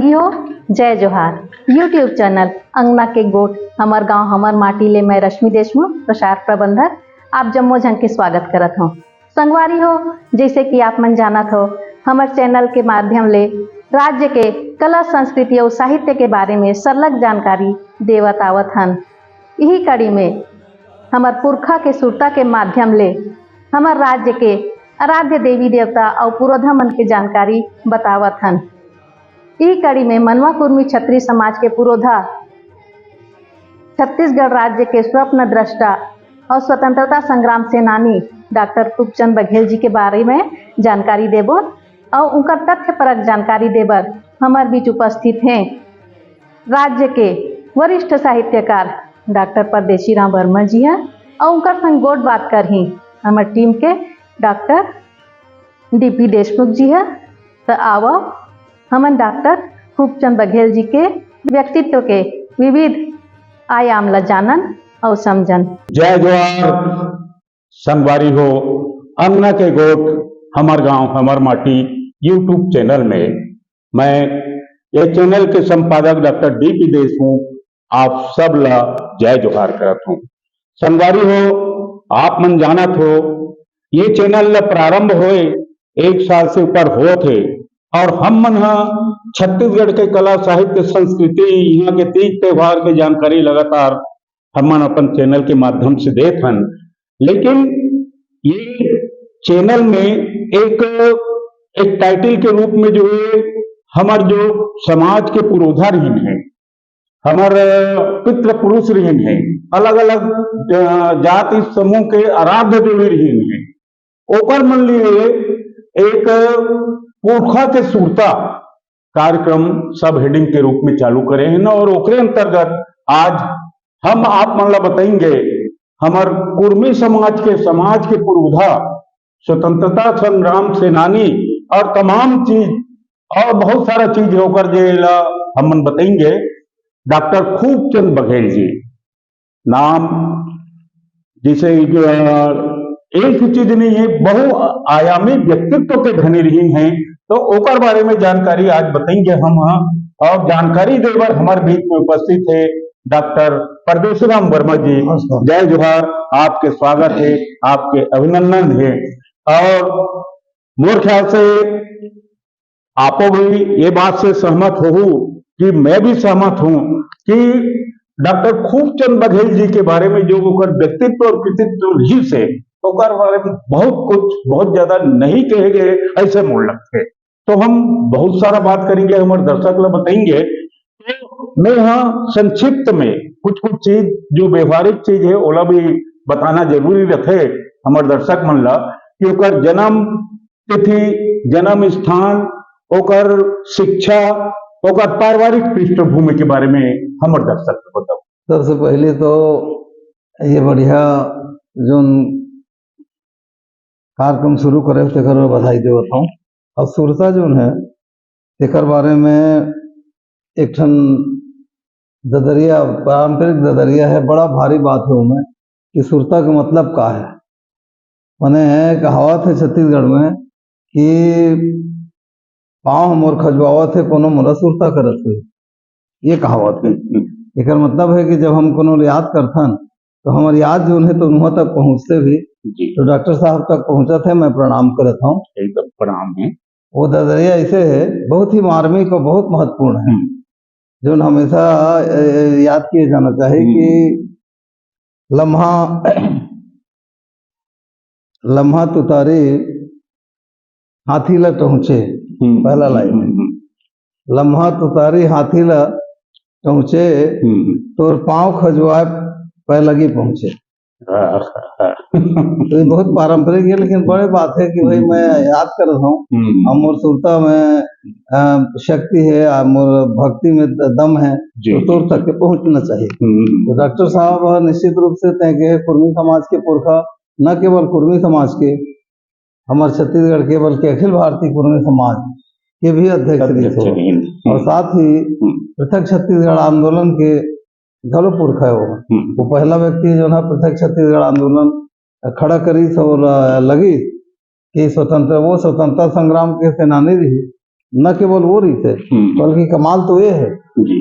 संगी हो जय जोहार। यूट्यूब चैनल अंगना के गोट हमार गांव हमार माटी ले मैं रश्मि देशमुख प्रसार प्रबंधक आप जम्मो झन के स्वागत करत हूँ। संगवारी हो जैसे कि आप मन जानत हो हमार चैनल के माध्यम ले राज्य के कला संस्कृति और साहित्य के बारे में सरलग जानकारी देवत आवत हन। यही कड़ी में हमार पुरखा के सुरता के माध्यम ले हमार राज्य के आराध्य देवी देवता और पुरोधा मन के जानकारी बतावत हन। ई कड़ी में मनवा कुर्मी क्षत्रिय समाज के पुरोधा छत्तीसगढ़ राज्य के स्वप्न दृष्टा और स्वतंत्रता संग्राम सेनानी डॉक्टर खूबचंद बघेल जी के बारे में जानकारी देबो और उनका तथ्य परक जानकारी देबर हमार बीच उपस्थित हैं राज्य के वरिष्ठ साहित्यकार डॉक्टर परदेशी राम वर्मा जी हैं और उनका संग गोट बात कर ही हमार टीम के डॉक्टर डीपी देशमुख जी है। तो आओ हमन डॉक्टर खूबचंद बघेल जी के व्यक्तित्व के विविध आयाम ला जानन और समझन। जय जोहार संगवारी हो। अंगना के गोट हमार गांव हमार माटी यूट्यूब चैनल में मैं ये चैनल के संपादक डॉक्टर डीपी देशमुख आप सब ला जय जोहार करत हूँ। संगवारी हो आप मन जानत हो ये चैनल ला प्रारंभ होए 1 साल से ऊपर हो थे और हम मन छत्तीसगढ़ के कला साहित्य संस्कृति यहाँ के तीज त्योहार के जानकारी लगातार हम मन अपन चैनल के माध्यम से देत हन। लेकिन ये चैनल में एक टाइटल के रूप में जो है हमार जो समाज के पुरोधा रहीन है हमार पितृ पुरुष रहीन है अलग अलग जाति समूह के आराध्य देवी रहीन है ओकर मन लिए एक पुरखा के सुरता कार्यक्रम सब हेडिंग के रूप में चालू करे हैं और ओकरे अंतर्गत आज हम आप मन ला बताएंगे हमार कुर्मी समाज के पुरोधा स्वतंत्रता संग्राम सेनानी और तमाम चीज और बहुत सारा चीज होकर जे ला हम मन बताएंगे डॉक्टर खूबचंद बघेल जी नाम जिसे एक चीज नहीं है बहुआयामी व्यक्तित्व के धनी रही हैं तो ओकर बारे में जानकारी आज बताएंगे हम। और जानकारी देवर हमारे बीच में उपस्थित है डॉक्टर परदेशी राम वर्मा जी। जय जोहार आपके स्वागत है आपके अभिनंदन है और मोर ख्याल से आपो भी ये बात से सहमत हो कि मैं भी सहमत हूं कि डॉक्टर खूबचंद बघेल जी के बारे में जो ओकर व्यक्तित्व और कृतित्व रही से ओकर बारे में बहुत ज्यादा नहीं कहे गए ऐसे मोड़ लगते तो हम बहुत सारा बात करेंगे हमारे दर्शक लोग बताएंगे। तो मैं यहाँ संक्षिप्त में कुछ चीज जो व्यवहारिक चीज है ओला भी बताना जरूरी रखे हमारे दर्शक मन ला कि ओकर जन्म तिथि जन्म स्थान ओकर शिक्षा ओकर पारिवारिक पृष्ठभूमि के बारे में हमारे दर्शक को बताओ। सबसे पहले तो ये बढ़िया जो कार्यक्रम शुरू करे तेकर बधाई देवत हूँ और सुरता जो है तेकर बारे में एक ठन ददरिया पारंपरिक ददरिया है बड़ा भारी बात है उनमें कि सुरता का मतलब का है। मैंने कहावत है छत्तीसगढ़ में कि पाँव मोर खजवावत है कोनो मोरा सुरता करत हुए ये कहावत है। एक मतलब है कि जब हम कोनो याद करथन तो हमारी याद जो है तो वहां तक पहुंचते भी तो डॉक्टर साहब तक पहुंचा थे मैं प्रणाम करता हूँ एकदम प्रणाम है। वो ददरिया ऐसे है बहुत ही मार्मिक और बहुत महत्वपूर्ण है जो हमेशा याद किए जाना चाहिए कि लम्हा तुतारे हाथी ला पहुंचे पहला लाइन लम्हा तुतारी हाथी ला पहुंचे तोर पांव खजवाए पै लगी पहुंचे। तो ये बहुत पारंपरिक है लेकिन बड़ी बात है कि भाई मैं याद कर रहा हूँ मोर सुरता में शक्ति है मोर भक्ति में दम है तो तोर तक के पहुंचना चाहिए। तो डॉक्टर साहब निश्चित रूप से तय के कुर्मी समाज के पुरखा न केवल कुर्मी समाज के हमारे छत्तीसगढ़ के बल्कि अखिल भारतीय कुर्मी समाज के भी अध्यक्ष थे और साथ ही पृथक छत्तीसगढ़ आंदोलन के घलो पुरखा है वो पहला व्यक्ति जो है पृथक छत्तीसगढ़ आंदोलन खड़ा करी और लगी कि स्वतंत्रता संग्राम के सेनानी रही न केवल वो रही थे बल्कि कमाल तो ये है जी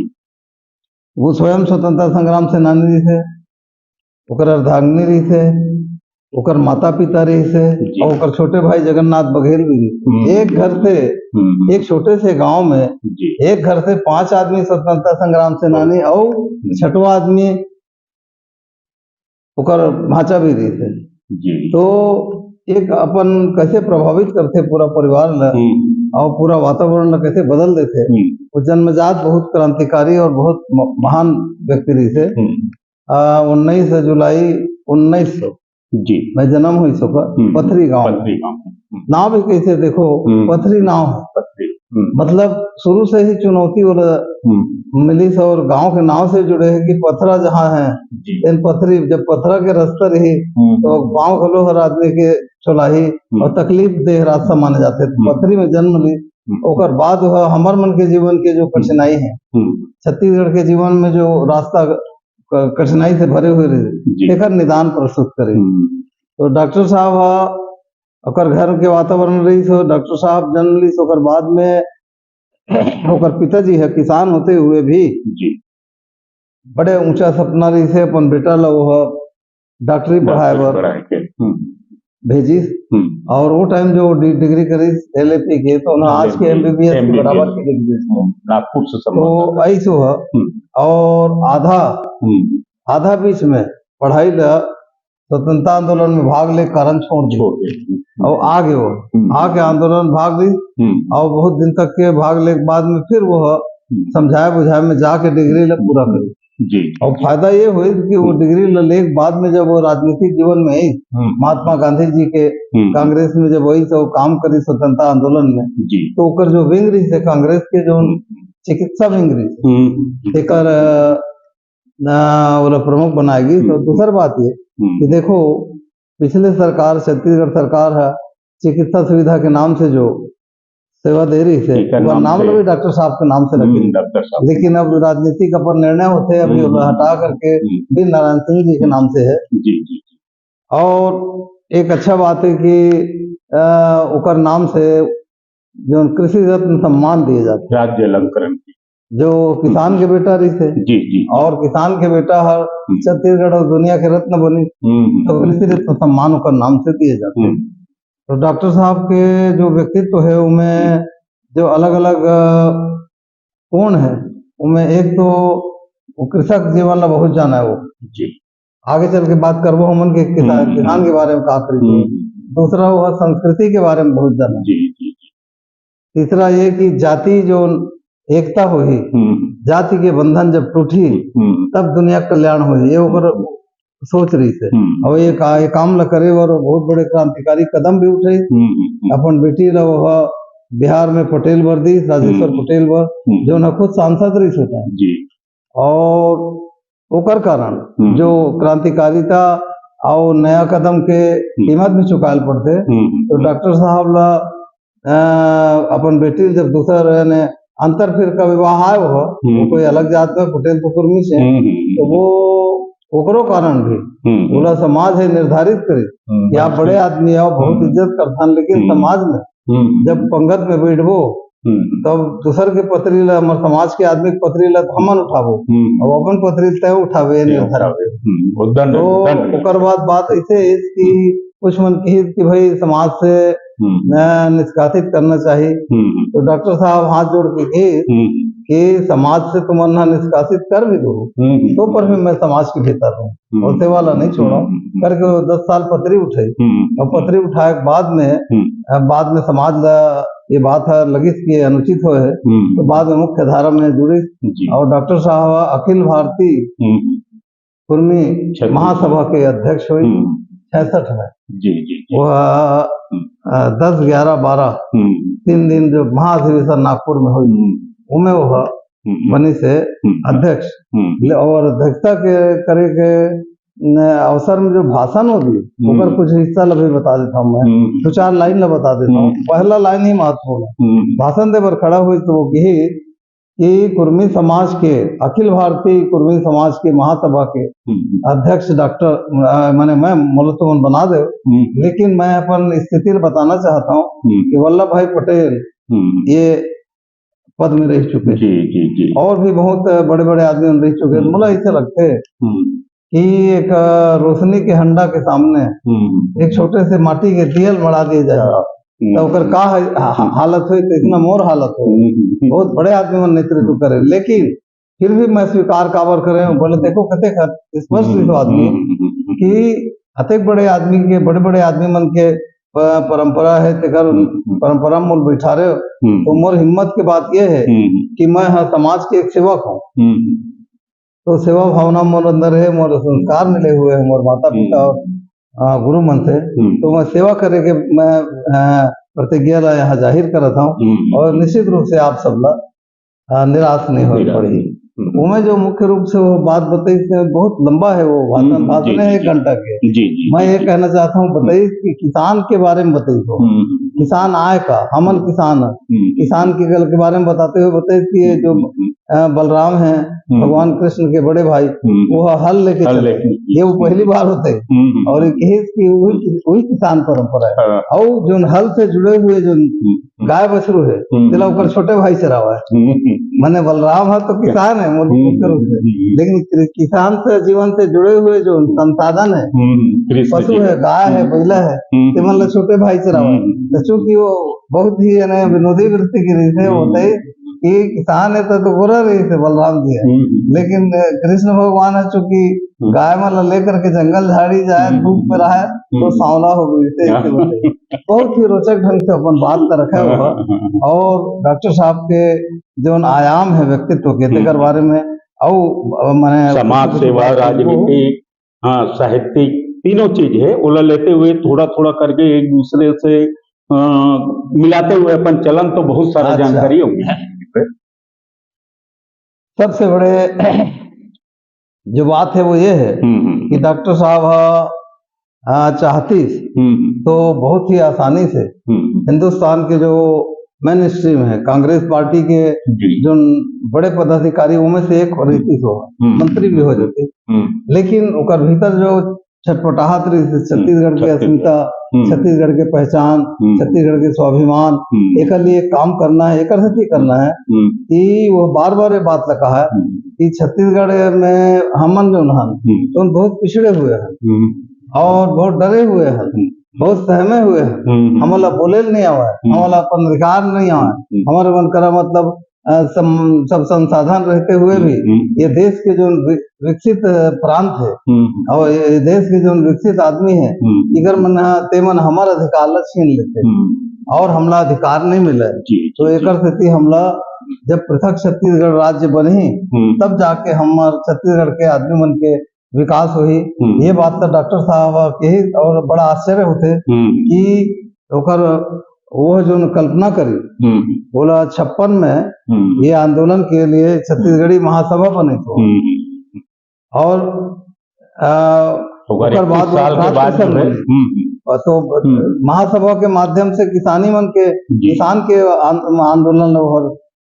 वो स्वयं स्वतंत्रता संग्राम सेनानी रही थे, ओकर अर्धांगिनी रही थे, ओकर माता पिता रही थे जी। और ओकर छोटे भाई जगन्नाथ बघेल भी रही। एक घर से एक छोटे से गांव में जी एक घर से 5 आदमी स्वतंत्रता संग्राम सेनानी और छठवा आदमी ओकर भांचा भी रही थे। जी तो एक अपन कैसे प्रभावित करते पूरा परिवार ला और पूरा वातावरण ला कैसे बदल देते। वो जन्मजात बहुत क्रांतिकारी और बहुत महान व्यक्ति रही थे। 19 जुलाई 1900 जी में जन्म हुई सोका पथरी गांव। नाव भी कैसे देखो पथरी नाव है, पथरी मतलब शुरू से ही चुनौती और मिली से और गांव के नाव से जुड़े है कि पथरा जहाँ है इन पथरी जब पथरा के रास्ता रही तो गांव खलो हर आदमी के चौलाही और तकलीफ देह रास्ता माने जाते थे। पथरी में जन्म ली ओकर बाद हमार मन के जीवन के जो कठिनाई है छत्तीसगढ़ के जीवन में जो रास्ता कठिनाई से भरे हुए रहे एकर निदान प्रस्तुत करे। तो डॉक्टर साहब ओकर घर के वातावरण रही तो डॉक्टर साहब जन्म ली ओकर बाद में ओकर पिताजी है किसान होते हुए भी जी बड़े ऊंचा सपना रही से अपन बेटा ला वो डॉक्टरी पढ़ाए बर भेजी और वो टाइम जो डिग्री करी LLP के तो ना आज के MBBS के बराबर की डिग्री नागपुर से तो ऐसो है। और आधा बीच में पढ़ाई ला स्वतंत्रता आंदोलन में भाग ले कारण छोड़ दी और आगे वो आगे आंदोलन भाग ली और बहुत दिन तक के भाग ले के बाद में फिर वो समझाए बुझाए में जाके डिग्री ला पूरा करी जी। और फायदा ये हुई कि वो डिग्री ले के बाद में जब वो राजनीतिक जीवन में आई महात्मा गांधी जी के कांग्रेस में जब वही तो काम करी स्वतंत्रता आंदोलन में जी तो ओकर जो विंग रही थे कांग्रेस के जो चिकित्सा विंग रही एकर प्रमुख बनाएगी। तो दूसरी बात ये कि देखो पिछले सरकार छत्तीसगढ़ सरकार है चिकित्सा सुविधा के नाम से जो सेवा दे रही थे वो नाम भी डॉक्टर साहब के नाम से रखी, लेकिन अब राजनीतिक अपन निर्णय होते हैं अभी हटा करके बी नारायण सिंह जी के नाम से है। जी जी। और एक अच्छा बात है कि ओकर नाम से जो कृषि रत्न सम्मान दिए जाते राज्य अलंकरण जो किसान के बेटा रही थे जी जी और किसान के बेटा हर छत्तीसगढ़ और दुनिया के रत्न बनी तो कृषि रत्न सम्मान ओकर नाम से दिए जाते हैं। तो डॉक्टर साहब के जो व्यक्तित्व है उनमें जो अलग अलग कोण है उनमें एक तो वो कृषक जीवन ला बहुत जाना है वो जी आगे चल के बात करबो हमन के किसान के बारे में का करी। दूसरा वो संस्कृति के बारे में बहुत जाना जी जी। तीसरा ये कि जाति जो एकता हुई जाति के बंधन जब टूटी तब दुनिया कल्याण हुई ये ओकर सोच रही थे और ये काम ला करे और बहुत बड़े क्रांतिकारी कदम भी उठे। अपन बेटी ला बिहार में पटेल वर्दी राजेश्वर पटेल वर जो न खुद सांसद रही होता है जी। और ओकर कारण जो क्रांतिकारिता और नया कदम के कीमत भी चुकाल पड़ते। तो डॉक्टर साहब ला अपन बेटी जब दूसरा ने अंतर फिर का विवाह आए हो कोई अलग जात में पटेल तो कुर्मी से तो वो ओकरो कारण भी पूरा समाज है निर्धारित करे कि आप बड़े आदमी आओ बहुत इज्जत करता लेकिन समाज में जब पंगत में बैठबो तब दूसर के पथरी ला हमारे समाज के आदमी के पथरी ला हमन उठाबो और अपन पथरी तय उठावे तो ओकर बाद ऐसे कि कुछ मन की भाई समाज से निष्कासित करना चाहिए। तो डॉक्टर साहब हाथ जोड़ के कहे कि समाज से तुम निष्कासित कर भी दो तो पर भी मैं समाज के भीतर हूँ और सेवा ला नहीं छोड़ा करके 10 साल पथरी उठाई और पथरी उठाए बाद में समाज ला ये बात है लगी कि अनुचित हो है तो बाद में मुख्य धारा में जुड़ी और डॉक्टर साहब अखिल भारतीय कुर्मी महासभा के अध्यक्ष हुई 66 में जी जी। वह 10, 11, 12 3 दिन जो महाधिवेशन नागपुर में हुई उनमें वह बनी से अध्यक्ष और अध्यक्षता के करे के अवसर में जो भाषण होगी ऊपर कुछ हिस्सा ला भी बता देता हूँ मैं 2-4 लाइन ला बता देता हूँ। पहला लाइन ही महत्वपूर्ण है भाषण दे पर खड़ा हुई तो वो यही कि कुर्मी समाज के अखिल भारतीय कुर्मी समाज के महासभा के अध्यक्ष डॉक्टर मैं मुलतमन बना दे लेकिन मैं अपन स्थिति बताना चाहता हूँ कि वल्लभ भाई पटेल ये पद में रह चुके जी जी जी। और भी बहुत बड़े बड़े आदमी रह चुके। मतलब ऐसे लगते है कि एक रोशनी के हंडा के सामने एक छोटे से माटी के दियल बढ़ा दिए जाए तो ओकर का हालत हुई, तो इतना मोर हालत हो। बहुत बड़े आदमी मन नेतृत्व करे, लेकिन फिर भी मैं स्वीकार काबर करे बोले देखो कते स्पष्ट तो आदमी कि अतेक बड़े आदमी के बड़े आदमी मन के परंपरा है, तेकर परंपरा मोल बैठा रहे हो। तो मोर हिम्मत के बात यह है कि मैं समाज के एक सेवक हूँ, तो सेवा भावना मोर अंदर है, मोर संस्कार मिले हुए हैं मोर माता पिता गुरु मन से, तो मैं सेवा करे के मैं प्रतिज्ञा ला यहाँ जाहिर करत हूँ। और निश्चित रूप से आप सब ला निराश नहीं हो पड़ी। उमें जो मुख्य रूप से वो बात बताई से बहुत लंबा है, वो भाषण है 1 घंटा के। मैं ये कहना चाहता हूँ बताइए कि किसान के बारे में बताइए, तो किसान आय का हमन किसान के बारे में बताते हुए बताइए कि ये जो बलराम हैं भगवान कृष्ण के बड़े भाई, वो हल लेके चले, ये वो पहली बार होते और वही किसान परंपरा है। और जो हल से जुड़े हुए जो गाय बछरू है तेला ऊपर छोटे भाई चरावा है, मैंने बलराम है तो किसान है मुख्य रूप से, लेकिन किसान से जीवन से जुड़े हुए जो संसाधन है, पशु है, गाय है, बैला है, ते मतलब छोटे भाई चरावा। तो चूंकि वो बहुत ही विनोदी वृत्ति की रीत है, होते कि किसान है तो बुरा रही थे बलराम जी है, लेकिन कृष्ण भगवान है चूंकि गाय मतलब लेकर के जंगल झाड़ी जाए धूप में रहा तो सांवला हो गई थे। बहुत ही रोचक ढंग से अपन बात कर रखा हुआ। और डॉक्टर साहब के जो आयाम है व्यक्तित्व के तेकर बारे में और मैंने समाज सेवा, राजनीति, हाँ साहित्यिक तीनों चीज है ओला लेते हुए थोड़ा थोड़ा करके एक दूसरे से मिलाते हुए अपन चलन तो बहुत सारा जानकारी होगी। सबसे बड़े जो बात है वो ये है कि डॉक्टर साहब चाहती तो बहुत ही आसानी से हिंदुस्तान के जो मेन स्ट्रीम है कांग्रेस पार्टी के जो बड़े पदाधिकारी उनमें से एक रहती तो मंत्री भी हो जाते, लेकिन उकर भीतर जो छटपटाहट रही थी, छत्तीसगढ़ की अस्मिता, छत्तीसगढ़ के पहचान, छत्तीसगढ़ के स्वाभिमान, एक लिए काम करना है, एक करना है कि वो बार बार ये बात लगा है कि छत्तीसगढ़ में हमन जो नहन तो बहुत पिछड़े हुए हैं और बहुत डरे हुए हैं, बहुत सहमे हुए हैं, हमारा बोले नहीं आवा है, हमारा अपन अधिकार नहीं आवा है, हमारे मन करा मतलब सब संसाधन रहते हुए भी ये देश के जो विकसित प्रांत है और ये देश के जो विकसित आदमी है इगर मन तेमन हमारा अधिकार छीन लेते और हमला अधिकार नहीं मिला। तो एक स्थिति हमला जब पृथक छत्तीसगढ़ राज्य बने तब जाके हमारे छत्तीसगढ़ के आदमी मन के विकास हुई। ये बात तो डॉक्टर साहब के ही और बड़ा आश्चर्य होते कि ओकर वो जो कल्पना करी बोला 56 में ये आंदोलन के लिए छत्तीसगढ़ी महासभा बने तो और तो महासभा के माध्यम से किसान के आंदोलन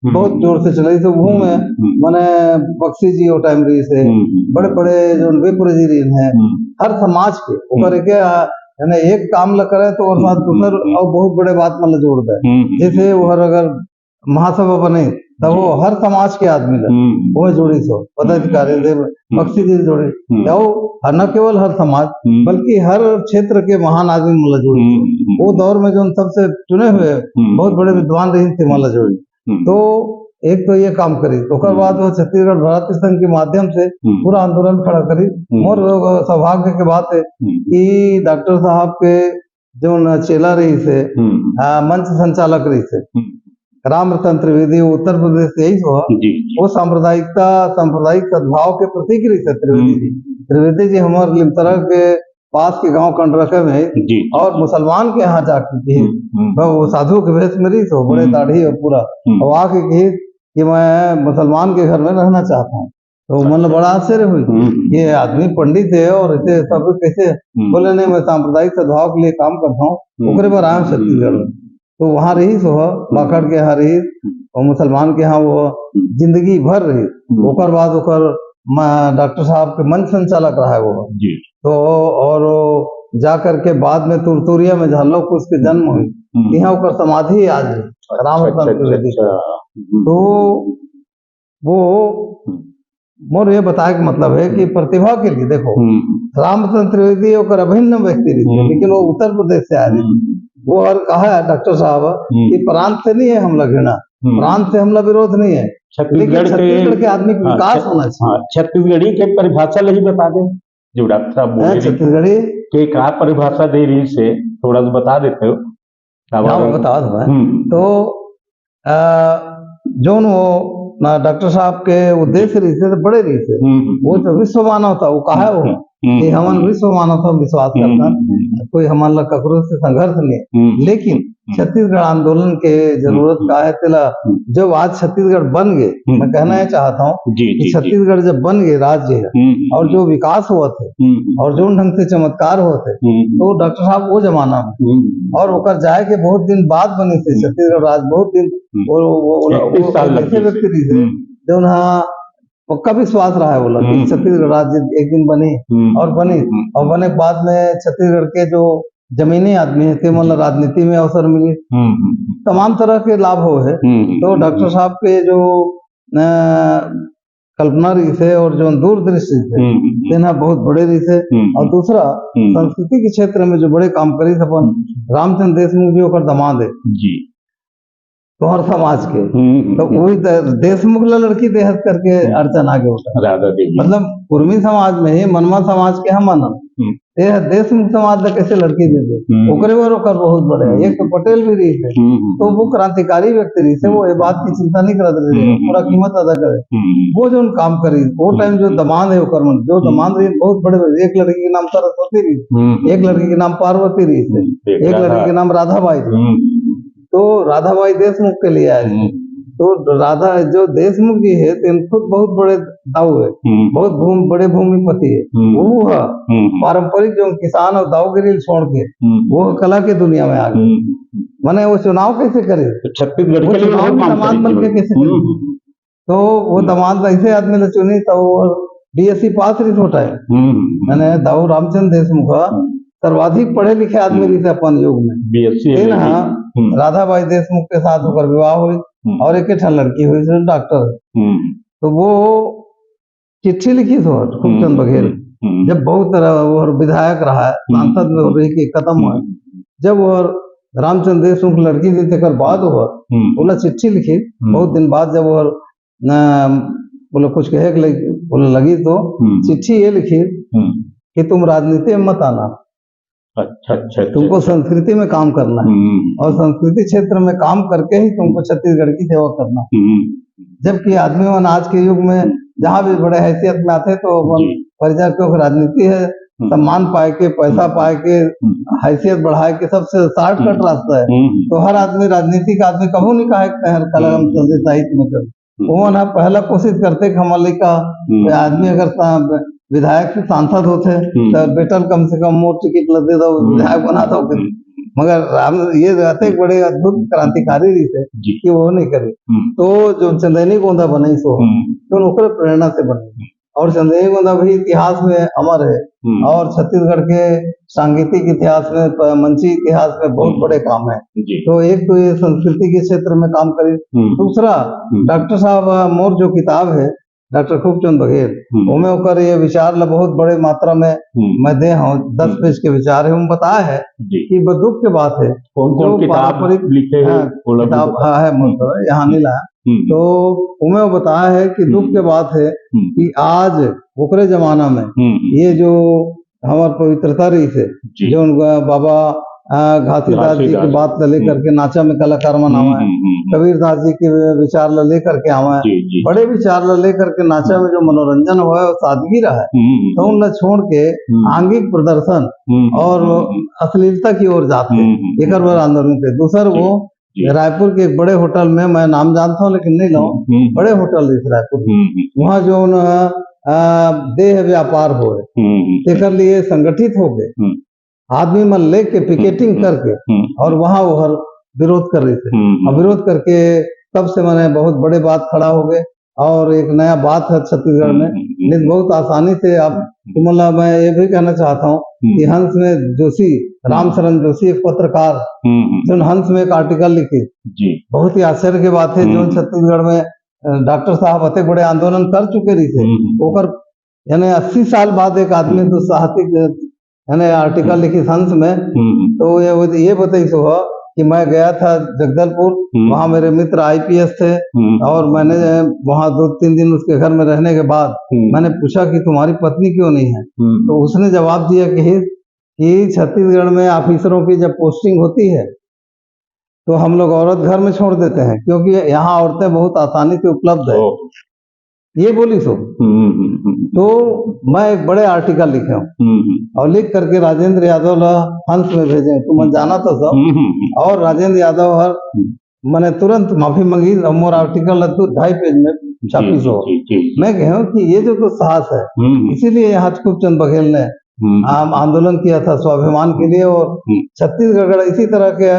बहुत जोर से चलाई। तो वो में मैंने बक्सी जी वो टाइम रही से बड़े बड़े जो विप्र जी हैं हर समाज के ऊपर एक काम ल करे तो और साथ दूसर और बहुत बड़े बात मतलब जोड़ दे, जैसे वो अगर महासभा बने तो वो हर समाज के आदमी वो जोड़ी सो पदाधिकारी बक्सी जी जोड़े न केवल हर समाज बल्कि हर क्षेत्र के महान आदमी मतलब जोड़ी। वो दौर में जो सबसे चुने हुए बहुत बड़े विद्वान रही थे मतलब जोड़ी। तो एक तो ये काम करी तो बाद वो छत्तीसगढ़ भारत संघ के माध्यम से पूरा आंदोलन खड़ा करी। मोर सौभाग्य के बात है कि डॉक्टर साहब के जो चेला रही से मंच संचालक रही से रामरतन त्रिवेदी उत्तर प्रदेश से यही हुआ, वो सांप्रदायिक सद्भाव के प्रतीक रही से त्रिवेदी जी हमारे लिमतरा के पास के गांव कंडरके में और मुसलमान के यहाँ जाके वो साधु के भेष में रही तो बड़े दाढ़ी और पूरा और आके कही कि मैं मुसलमान के घर में रहना चाहता हूँ। तो मतलब बड़ा आश्चर्य हुई ये आदमी पंडित है और इसे सब कैसे बोले नहीं मैं सांप्रदायिक सद्भाव के लिए काम करता हूँ ओकरे पर आया छत्तीसगढ़ में। तो वहाँ रही सो बाखड़ के यहाँ रही और मुसलमान के यहाँ वो जिंदगी भर रही। ओकर बाद ओकर डॉक्टर साहब के मंच संचालक रहा है वो तो और जा करके बाद में तुरतुरिया में झालो को उसके जन्म हुई यहाँ ओकर समाधि आज रामचंद्र त्रिवेदी। तो वो मोर ये बताए के मतलब है कि प्रतिभा के लिए देखो रामचंद्र त्रिवेदी और अभिन्न व्यक्ति रही, लेकिन वो उत्तर प्रदेश से आए। वो और कहा है डॉक्टर साहब कि प्रांत से नहीं है हमला घृणा, प्रांत से हमला विरोध नहीं है, छत्तीसगढ़ के आदमी का विकास होना चाहिए। छत्तीसगढ़ी के परिभाषा नहीं बता दे जो डॉक्टर साहब बोले, छत्तीसगढ़ी के क्या परिभाषा दे रही से थोड़ा सा बता देते हो? बता दो। तो जो वो डॉक्टर साहब के उद्देश्य रही थे बड़े रही थे, वो तो विश्व मानवता वो कहा है वो कि हम विश्व मानवता में विश्वास करता, कोई हमारा ककरो से संघर्ष नहीं। लेकिन छत्तीसगढ़ आंदोलन के जरूरत का है तेला जब आज छत्तीसगढ़ बन गए, मैं कहना है चाहता हूँ कि छत्तीसगढ़ जब बन गए राज्य है और जो विकास हुआ थे और जो ढंग से चमत्कार हुए थे, तो डॉक्टर साहब वो जमाना में और ओकर जाए के बहुत दिन बाद बने थे छत्तीसगढ़ राज्य, बहुत दिन ऐसे व्यक्ति थे जो पक्का विश्वास रहा है बोला कि छत्तीसगढ़ राज्य एक दिन बने और बने के बाद में छत्तीसगढ़ के जो जमीनी आदमी है ते मतलब राजनीति में अवसर मिले, तमाम तरह के लाभ हो है। तो डॉक्टर साहब के जो कल्पना रही थे और जो दूरदृष्टि थे देना बहुत बड़े रही थे। और दूसरा संस्कृति के क्षेत्र में जो बड़े काम करी थे अपन रामचंद्र देशमुख जी और दमाद है तोहर समाज के, तो वही देशमुख लड़की देहत करके अर्चन आगे होता, मतलब कुर्मी समाज में ही मनवा समाज के हम देशमुख समाज में कैसे लड़की दे दे ओकरे ओकर बहुत बड़े। एक तो पटेल भी रही थे, तो वो क्रांतिकारी व्यक्ति रही थे, वो ये बात की चिंता नहीं करते रहे, पूरा कीमत अदा करे। वो जो काम करी वो टाइम जो दमाद है ओकर मन जो दमाद रही बहुत बड़े, एक लड़की के नाम सरस्वती रही, एक लड़की के नाम पार्वती रही थे, एक लड़की के नाम राधाबाई थी। तो राधाबाई देशमुख के लिए आए, तो राधा जो देशमुख जी है खुद बहुत बड़े दाऊ है, बहुत बड़े भूमिपति है। वो पारंपरिक जो किसान और दाऊगिरी छोड़ के वो कला के दुनिया में आ गए। माने वो चुनाव कैसे करे, छत्तीसगढ़ वो चुनाव में दामाद बन के कैसे करे, तो वो दामाद ऐसे आदमी ने चुनी तो वो DSC पास रही छोटा है। मैंने दाऊ रामचंद्र देशमुख सर्वाधिक पढ़े लिखे आदमी रही थे अपन युग में। राधाबाई देशमुख के साथ होकर विवाह हुई और एक लड़की हुई डॉक्टर। तो वो चिट्ठी लिखी थी खूबचंद बघेल, जब बहुत वो विधायक रहा है, सांसद में हो रही कि खत्म हुआ, जब वो रामचंद्र देशमुख लड़की दी तक बाद हुआ बोला चिट्ठी लिखी बहुत दिन बाद, जब वो बोले कुछ कहे लगी तो चिट्ठी ये लिखी कि तुम राजनीति में मत आना, अच्छा, तुमको संस्कृति में काम करना है और संस्कृति क्षेत्र में काम करके ही तुमको छत्तीसगढ़ की सेवा करना है। जबकि आदमी मन आज के युग में जहाँ भी बड़े हैसियत में आते तो परिचय क्यों राजनीति है, सम्मान पाए के, पैसा पाए के, हैसियत बढ़ाए के सबसे शॉर्टकट रास्ता है। तो हर आदमी राजनीतिक आदमी कभी नहीं कहा कलम चलते साहित्य में चल, वो ना पहला कोशिश करते कि हमारे का आदमी अगर विधायक से सांसद होते तो बेटल कम से कम मोर टिकट लगे तो विधायक बना दो, मगर राम ये रहते बड़े अद्भुत क्रांतिकारी रही थे कि वो नहीं करे। तो जो चंदेनी गोंदा बनी सो तो नौकर प्रेरणा से बने और चंदेनी गोंदा भी इतिहास में अमर है और छत्तीसगढ़ के सांगीतिक इतिहास में, मंची इतिहास में बहुत बड़े काम है। तो एक तो ये संस्कृति के क्षेत्र में काम करे, दूसरा डॉक्टर साहब मोर जो किताब है डॉक्टर खूबचंद बघेल उनमें होकर ये विचार ला बहुत बड़े मात्रा में मैं दे हूँ, 10 पेज के विचार है। उन बताया है कि दुख के बात है कौन पारंपरिक किताब है यहाँ नहीं लाया, तो उन्हें बताया है कि दुख के बात है कि आज ओकरे जमाना में ये जो हमारे पवित्रता रही थे जो बाबा घासीदास जी की बात लेकर के नाचा में कलाकार मनावा है, कबीरदास जी के विचार लेकर के आवा है, बड़े विचार लेकर के नाचा में जो मनोरंजन हुआ है वो सादगी रहा है। तो उन छोड़ के आंगिक प्रदर्शन और अश्लीलता की ओर जाते एक आंदोलन पे। दूसर वो रायपुर के एक बड़े होटल में, मैं नाम जानता हूँ लेकिन नहीं लाऊं, बड़े होटल इस रायपुर वहाँ जो देह व्यापार हो तेकर लिए संगठित हो गए आदमी मन लेके पिकेटिंग करके और वहाँ वो हर विरोध कर रहे थे और विरोध करके तब से मैंने बहुत बड़े बात खड़ा हो गए और एक नया बात है छत्तीसगढ़ में, नहीं तो बहुत आसानी से आप, तो मतलब मैं ये भी कहना चाहता हूँ कि हंस में जोशी, रामचरण जोशी एक पत्रकार, जो हंस में एक आर्टिकल लिखे, जी बहुत ही आश्चर्य की बात है, जो छत्तीसगढ़ में डॉक्टर साहब अति बड़े आंदोलन कर चुके रही थे, ओकर यानी 80 साल बाद एक आदमी तो साहित्यिक यानी आर्टिकल लिखी हंस में, तो ये बताई सो कि मैं गया था जगदलपुर, वहाँ मेरे मित्र आईपीएस थे, और मैंने वहाँ 2-3 दिन उसके घर में रहने के बाद मैंने पूछा कि तुम्हारी पत्नी क्यों नहीं है, तो उसने जवाब दिया कि छत्तीसगढ़ में ऑफिसरों की जब पोस्टिंग होती है तो हम लोग औरत घर में छोड़ देते हैं, क्योंकि यहाँ औरतें बहुत आसानी से उपलब्ध है, ये बोली सो। तो मैं एक बड़े आर्टिकल लिखे हूँ और लिख करके राजेंद्र यादव हंस में भेजे, तो मैं जाना तो सब, और राजेंद्र यादव हर मैंने तुरंत माफी मांगी, और मोर आर्टिकल 2.5 पेज में छापी सो। मैं कहूँ कि ये जो तो साहस है, इसीलिए यहाँ खूब चंद बघेल ने आंदोलन किया था स्वाभिमान के लिए, और छत्तीसगढ़ इसी तरह के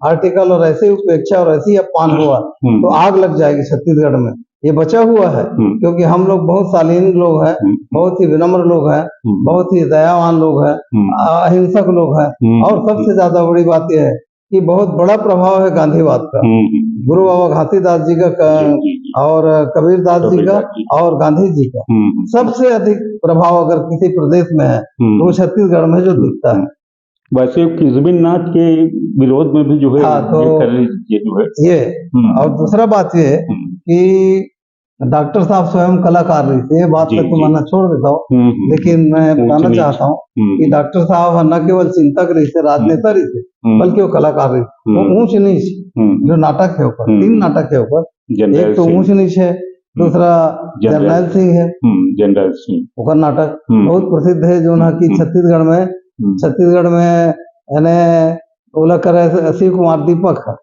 आर्टिकल और ऐसे उपेक्षा और ऐसी अपमान हुआ तो आग लग जाएगी छत्तीसगढ़ में। ये बचा हुआ है क्योंकि हम लोग बहुत शालीन लोग हैं, बहुत ही विनम्र लोग हैं, बहुत ही दयावान लोग हैं, अहिंसक लोग हैं, और सबसे ज्यादा बड़ी बात यह है कि बहुत बड़ा प्रभाव है गांधीवाद का, गुरु बाबा घासीदास जी का और कबीर दास जी का और गांधी जी का। सबसे अधिक प्रभाव अगर किसी प्रदेश में है तो वो छत्तीसगढ़ में जो दिखता है। वैसे किसबिन नाथ के विरोध में भी जो है, हाँ, तो ये जो है ये, और दूसरा बात ये कि डॉक्टर साहब स्वयं कलाकार रही थे, ये बात तक तो मैं छोड़ देता हूँ, लेकिन मैं बताना चाहता हूँ कि डॉक्टर साहब न केवल चिंतक रही थे, राजनेता रही थे, बल्कि वो कलाकार रही थे। वो ऊंच नीच जो नाटक है ऊपर, 3 नाटक है ऊपर, एक तो ऊंच नीच है, दूसरा जर्नैल सिंह है, जनरल सिंह ओकर नाटक बहुत प्रसिद्ध है, जो ना कि छत्तीसगढ़ में यानी ओला करे शिव कुमार दीपक है,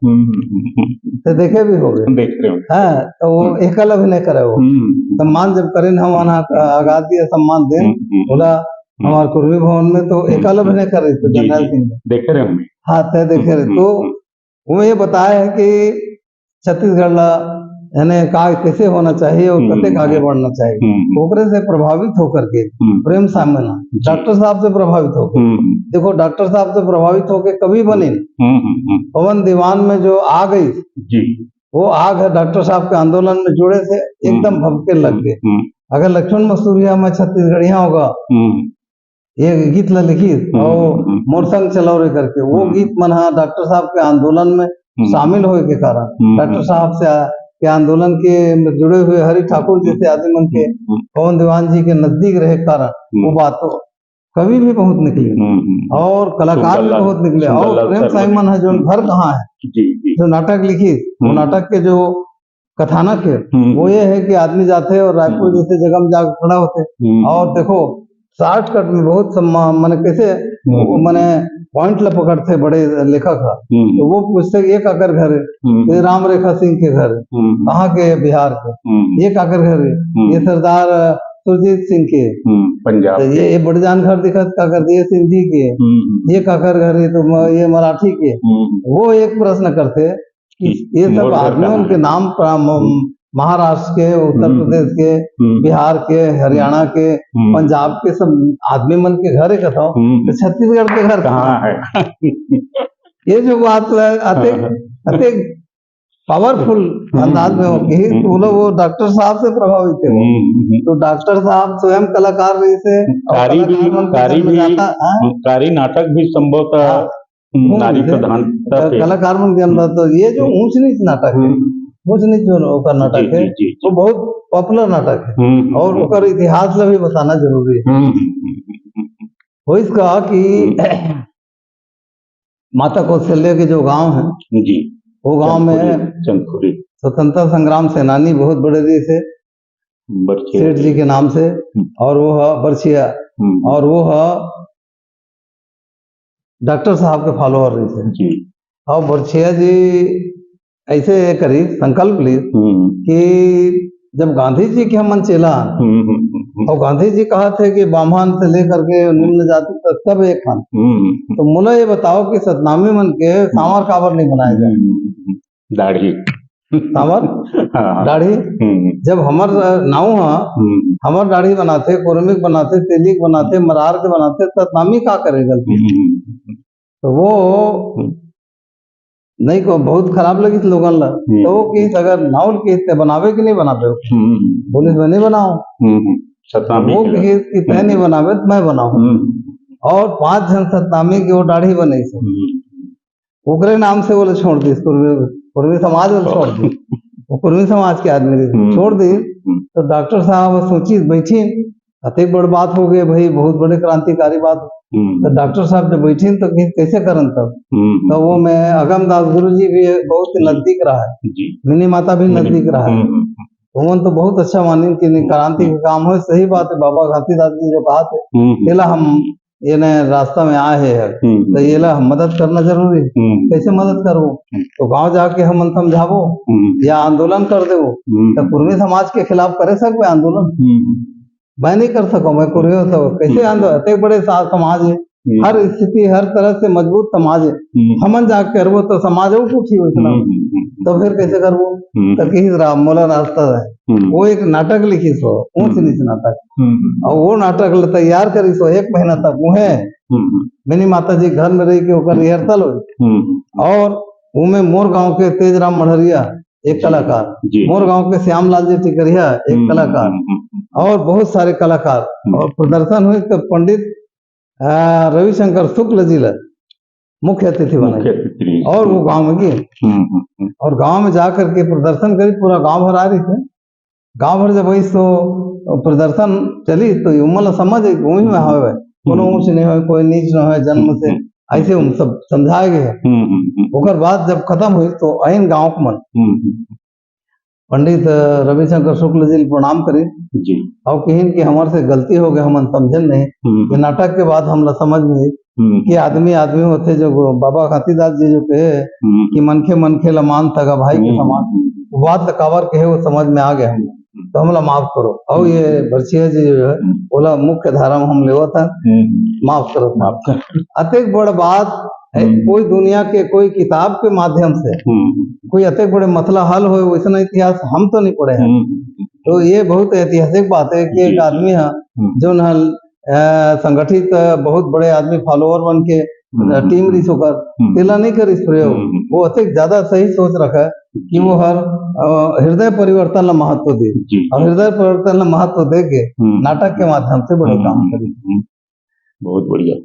तो देखे भी हो गए, देख रहे हो, हाँ, तो वो एकल अभिनय करे, वो सम्मान जब करें हम आगाज दिया सम्मान दें बोला हमारे कुर्मी भवन में, तो एकल अभिनय करे थे जर्नैल सिंह में, देख रहे होंगे, हाँ तय देखे रहे। तो वो ये बताया है कि छत्तीसगढ़ यानी कैसे होना चाहिए और कतेक आगे बढ़ना चाहिए, ओकरे से प्रभावित होकर के प्रेम सामने डॉक्टर साहब से प्रभावित होकर, देखो डॉक्टर साहब से प्रभावित होकर कभी बने पवन दीवान में जो आ गई जी, वो आग है डॉक्टर साहब के आंदोलन में जुड़े थे, एकदम भभके लग गए। अगर लक्ष्मण मसूरिया में छत्तीसगढ़िया होगा ये गीत लिखी और मोरसंग चलो रे करके, वो गीत मना डॉक्टर साहब के आंदोलन में शामिल होने के कारण, डॉक्टर साहब से के आंदोलन के जुड़े हुए हरि ठाकुर जैसे आदमी मन के पवन दीवान जी के नजदीक रहे कारण वो बात तो कवि भी बहुत निकले और कलाकार भी बहुत निकले। और प्रेम साइमन है जो घर कहाँ है, जो नाटक लिखी, वो नाटक के जो कथानक है वो ये है कि आदमी जाते और रायपुर जैसे जगह में जाकर खड़ा होते और देखो शॉर्टकट में बहुत मैंने कैसे मैंने पॉइंट ला पकड़ते बड़े लेखक का, तो वो पूछते ये काकर घर है, ये राम रेखा सिंह के घर है, कहाँ के बिहार के, ये काकर घर है, ये सरदार सुरजीत सिंह के पंजाब, तो ये बड़े जान घर दिखत काकर ये सिंधी के, ये काकर घर है तो ये मराठी के। वो एक प्रश्न करते कि ये सब आदमियों के नाम महाराष्ट्र के, उत्तर प्रदेश के, बिहार के, हरियाणा के, पंजाब के सब आदमी मन के घर है कथा, तो छत्तीसगढ़ के घर कहाँ है? ये जो बात अति पावरफुल अंदाज में होगी, तो वो डॉक्टर साहब से प्रभावित है। तो डॉक्टर साहब स्वयं कलाकार रही थे, कारी नाटक भी संभवतः नारी प्रधान कलाकार मन के अंदर। तो ये जो ऊंच नीच नाटक है, ऊंच नीच जो का नाटक है वो बहुत पॉपुलर नाटक है और उसका इतिहास भी बताना जरूरी है। वो इसका कि माता कौशल्या के जो गांव है जी, वो गांव में चंदखुरी स्वतंत्रता संग्राम सेनानी बहुत बड़े रहे थे सेठ जी के नाम से, और वो है बरछिया, और वो है डॉक्टर साहब के फॉलोअर रहे थे जी। और बरछिया जी ऐसे करी संकल्प ली कि जब गांधी जी के हमन चेला और गांधी जी कहा थे कि बामन से लेकर के निम्न जाति तक सब एक खान, तो मुला ये बताओ कि सतनामी मन के सांवर काबर नहीं बनाए जाए दाढ़ी, हमार हाँ, दाढ़ी जब हमर नाव हमर दाढ़ी बनाते, कुर्मिक बनाते, तेलिक बनाते, मरार के बनाते, तब नामी का करे गलती। तो वो नहीं को बहुत खराब लगी थी लोगन ला। तो वो किस अगर नावल किस बनावे कि नहीं बनावे, पुलिस में नहीं बनाओ, वो किस नहीं बनावे तो मैं बनाऊं। और 5 जन सतनामी की वो दाढ़ी बने से ओकरे नाम से बोले छोड़ दी, कुर्मी समाज वाले छोड़ दी, वो कुर्मी समाज के आदमी छोड़ दी। तो डॉक्टर साहब सोची बैठी, अति बड़ बात हो गई भाई, बहुत बड़े क्रांतिकारी बात। तो डॉक्टर साहब जब बैठी तो कैसे करन तब, तो वो मैं अगम दास गुरु जी भी बहुत नजदीक रहा है, मिनी माता भी नजदीक रहा है, तो तो बहुत अच्छा मानी कि क्रांति का काम हो। सही बात है, बाबा घासीदास जी जो कहा थे, येला हम ये न रास्ता में आए हैं तो ये ला मदद करना जरूरी है। कैसे मदद करो, तो गांव जाके हम समझावो या आंदोलन कर दो। तो कुर्मी समाज के खिलाफ करे सकते आंदोलन, मैं नहीं कर सकूं, मैं कुर्मी तो कैसे आंदोलन, इतने बड़े समाज है, हर स्थिति हर तरह से मजबूत समाज है, हमन जाके करबो तो समाज उठी हो, तो फिर कैसे करबो। तो किसी मोला रास्ता है, वो एक नाटक लिखी सो, ऊंच नीच नाटक, और वो नाटक तैयार करी सो 1 महीना तक उहे मिनी माता जी घर में रही के ओकर रिहर्सल हो। और उमे मोर गांव के तेजराम मढ़रिया एक कलाकार, मोर गांव के श्यामलाल जी टिकरिया एक कलाकार, और बहुत सारे कलाकार, और प्रदर्शन हुई तो पंडित रविशंकर शुक्ल जी मुख्य अतिथि बने, और वो गांव में गए और गांव में जाकर के प्रदर्शन करी, पूरा गांव भर आ रही थे। गांव भर जब वही तो प्रदर्शन चली तो उमल समझ वही में हो, कोनो ऊंच नहीं हो, कोई नीच न हो, जन्म से ऐसे हम सब समझाए गए। ओकर बाद जब खत्म हुई तो आइन गांव के मन पंडित रविशंकर शुक्ल जी प्रणाम करी और कहिन कि हमारे से गलती हो गई, हम समझन नहीं। नाटक के बाद हमला समझ में कि आदमी आदमी होते, जो बाबा घासीदास जी जो कहे कि मनखे मनखे ला मान थगा भाई के समान, बात कावर कहे वो समझ में आ गया हम, तो हमला माफ करो। और ये बरछिया जी जो है बोला मुख्य धारा में हम लेवा था, माफ करो, माफ कर। अतिक बड़ बात कोई दुनिया के कोई किताब के माध्यम से कोई अतिक बड़े मतला हल हो, वैसा इतिहास हम तो नहीं पढ़े हैं। तो ये बहुत ऐतिहासिक बात है कि एक आदमी है जो न संगठित बहुत बड़े आदमी फॉलोअर बन के टीम रिस होकर तेला नहीं कर इस प्रयोग, वो अधिक ज्यादा सही सोच रखा है कि वो हर हृदय परिवर्तन ला महत्व दे, और हृदय परिवर्तन ला महत्व दे के नाटक के माध्यम से बड़े काम करे। बहुत बढ़िया।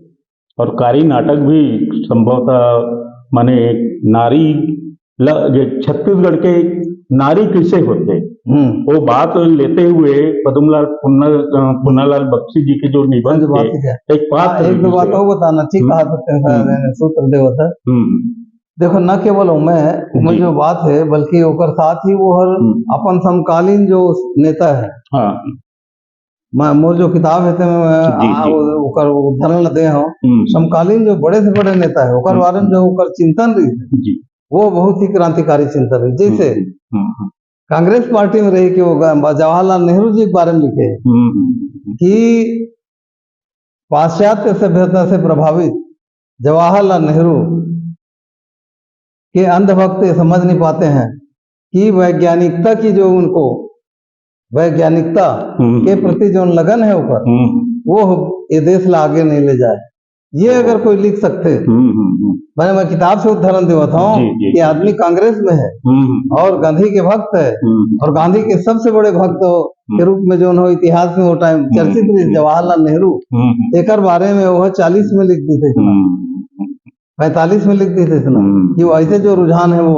और कारी नाटक भी संभवतः माने नारी छत्तीसगढ़ के नारी किसे होते, वो बात लेते हुए पद्मलाल पुन्नालाल बख्शी जी के जो निबंध थे, एक दो बात और बताना, ठीक कहा सूत्र देवता। देखो न केवल मैं जो बात है बल्कि ओकर साथ ही वो हर अपन समकालीन जो नेता है, मोर जो किताब है उदाहरण दे हो, समकालीन जो बड़े से बड़े नेता है ओकर बारे में जो ओकर चिंतन रही वो बहुत ही क्रांतिकारी चिंतन रही। जैसे कांग्रेस पार्टी में रही कि वो जवाहरलाल नेहरू जी के बारे में लिखे कि पाश्चात्य सभ्यता से प्रभावित जवाहरलाल नेहरू के अंधभक्त समझ नहीं पाते हैं कि वैज्ञानिकता की जो उनको वैज्ञानिकता के प्रति जो लगन है ऊपर वो ये देश ला आगे नहीं ले जाए। ये अगर कोई लिख सकते, मैं किताब से उदाहरण देता हूँ कि आदमी कांग्रेस में है और गांधी के भक्त है, और गांधी के सबसे बड़े भक्त के रूप में जो इतिहास में वो टाइम चर्चित रही जवाहरलाल नेहरू, एक बारे में वो 40 में लिख दी थे, 45 में लिख दी थे कि वो ऐसे जो रुझान है वो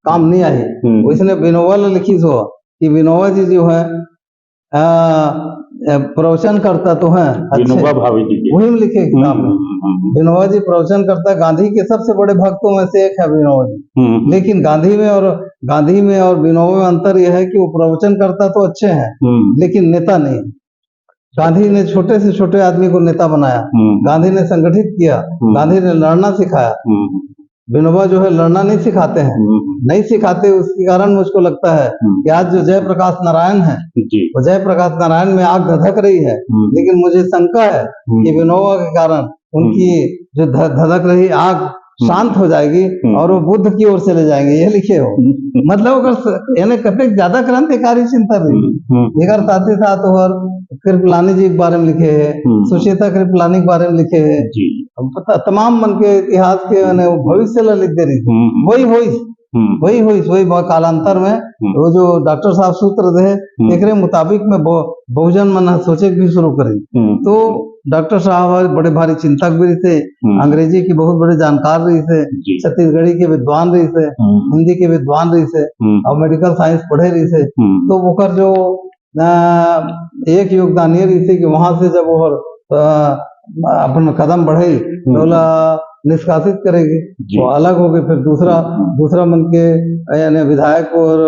काम नहीं आई। उसने विनोबा ने लिखी सो कि विनोबा जी जो है प्रवचन करता तो है विनोबा भावे जी वही में लिखे किताब में विनोबा जी प्रवचन करता है, गांधी के सबसे बड़े भक्तों में से एक है विनोबा जी। लेकिन गांधी में और विनोबा में अंतर यह है कि वो प्रवचन करता तो अच्छे हैं लेकिन नेता नहीं। गांधी ने छोटे से छोटे आदमी को नेता बनाया, गांधी ने संगठित किया, गांधी ने लड़ना सिखाया। विनोबा जो है लड़ना नहीं सिखाते हैं, नहीं सिखाते। उसके कारण मुझको लगता है कि आज जो जयप्रकाश नारायण है वो जयप्रकाश नारायण में आग धधक रही है, लेकिन मुझे शंका है कि विनोबा के कारण उनकी जो धधक रही आग शांत हो जाएगी और वो बुद्ध की ओर चले जाएंगे, ये लिखे हो। मतलब अगर यानी कते ज्यादा क्रांतिकारी चिंतन रही एकर साथ ही साथ और कृपलानी जी के बारे में लिखे है, सुचेता कृपलानी के बारे में लिखे है, तमाम मन के इतिहास के भविष्य ला लिख दे रही वही कालांतर में वो जो डॉक्टर साहब सूत्र दे एक मुताबिक में बहुजन मन सोचे भी शुरू करी। तो डॉक्टर साहब बड़े भारी चिंतक भी थे, अंग्रेजी की बहुत बड़े जानकार रही थे, छत्तीसगढ़ी के विद्वान रही थे, हिंदी के विद्वान रही थे और मेडिकल साइंस पढ़े रही थे। तो वो जो एक योगदान ये रही थी कि वहां से जब वो अपन कदम बढ़े तो निष्कासित करेगी वो अलग हो गए। फिर दूसरा मन के यानी विधायक और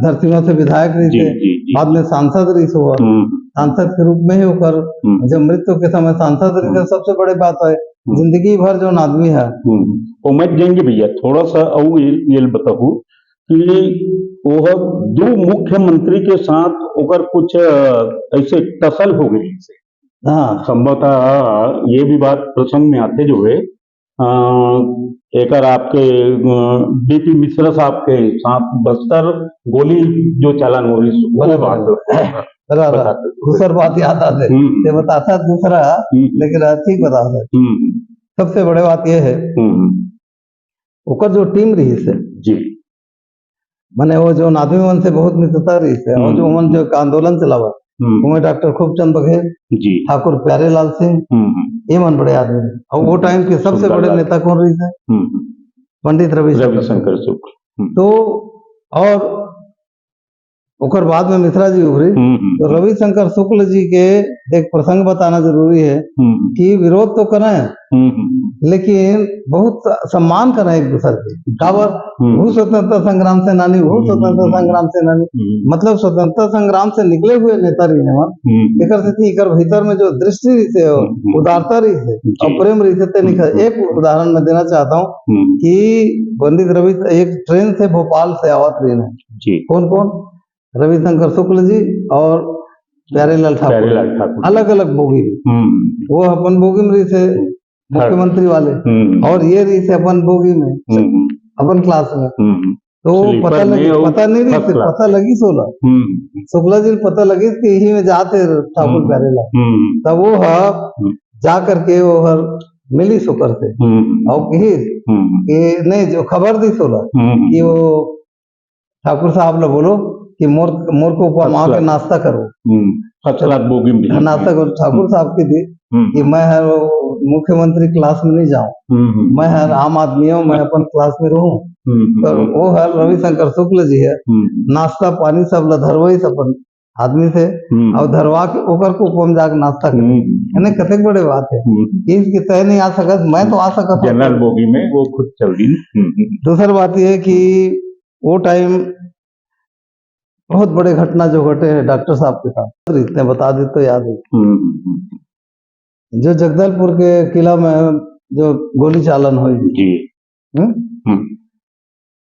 धरतीमा से विधायक रही थे, बाद में सांसद रही हुआ, सांसद के रूप में ही होकर जब मृत्यु के समय सांसद रही थे। सबसे बड़े बात है जिंदगी भर जो आदमी है उमर जाएंगे भैया थोड़ा सा और ये बताऊं कि वो दो मुख्यमंत्री के साथ अगर कुछ ऐसे टसल हो गई से हाँ संभवतः ये भी बात प्रसंग में आते जो है एक आपके डीपी मिश्रा साहब के साथ बस्तर गोली जो चालान हो रही दूसरा बात याद आते बताता दूसरा, लेकिन ठीक बताता। सबसे बड़े बात यह है ओकर जो टीम रही से जी माने वो जो आदमी मन से बहुत मित्रता रही से और जो मन जो आंदोलन चलावा उनमें डॉक्टर खूबचंद बघेल जी ठाकुर प्यारेलाल सिंह ये मन बड़े आदमी और वो टाइम के सबसे बड़े नेता कौन रही थे पंडित रविशंकर शुक्ल। तो और ओकर बाद में मिश्रा जी उभरी तो रविशंकर शुक्ल जी के एक प्रसंग बताना जरूरी है कि विरोध तो करें लेकिन बहुत सम्मान करें एक दूसरे के काबर वो स्वतंत्रता संग्राम सेनानी वो स्वतंत्रता संग्राम सेनानी मतलब स्वतंत्रता संग्राम से निकले हुए नेता रही एकर भीतर में जो दृष्टि रही से उदारता रही से और प्रेम रही से। एक उदाहरण मैं देना चाहता हूँ कि पंडित रवि एक ट्रेन से भोपाल से आवत ट्रेन है कौन कौन रविशंकर शुक्ल जी और प्यारेलाल ठाकुर अलग अलग बोगी वो अपन बोगी में रही थे मुख्यमंत्री वाले और ये रही थे अपन बोगी में अपन क्लास में। तो पता नहीं रही थी पता लगी शुक्ला जी पता लगी कि यही में जाते ठाकुर प्यारेलाल तब वो जा करके वो हर मिली शुक्र से और कि नहीं जो खबर दी कि वो ठाकुर साहब लोग बोलो कि मोर को ऊपर वहां पे नाश्ता करो नाश्ता करो ठाकुर साहब की दी कि मैं हर मुख्यमंत्री क्लास में नहीं जाऊं मैं हर आम आदमी हूँ मैं अपन क्लास में रहूं। तो वो हर रविशंकर शुक्ल जी है नाश्ता पानी सब धरवई अपन आदमी थे और धरवा के ओकर को उपम जाकर नाश्ता करे कतक बड़े बात है इसकी तय नहीं आ सकत मैं तो आ सकत जनरल बोगी में वो खुद चल रही। दूसरी बात यह है कि वो टाइम बहुत बड़े घटना जो घटे हैं डॉक्टर साहब के साथ इतने बता दे तो याद है जो जगदलपुर के किला में जो गोली चालन हुई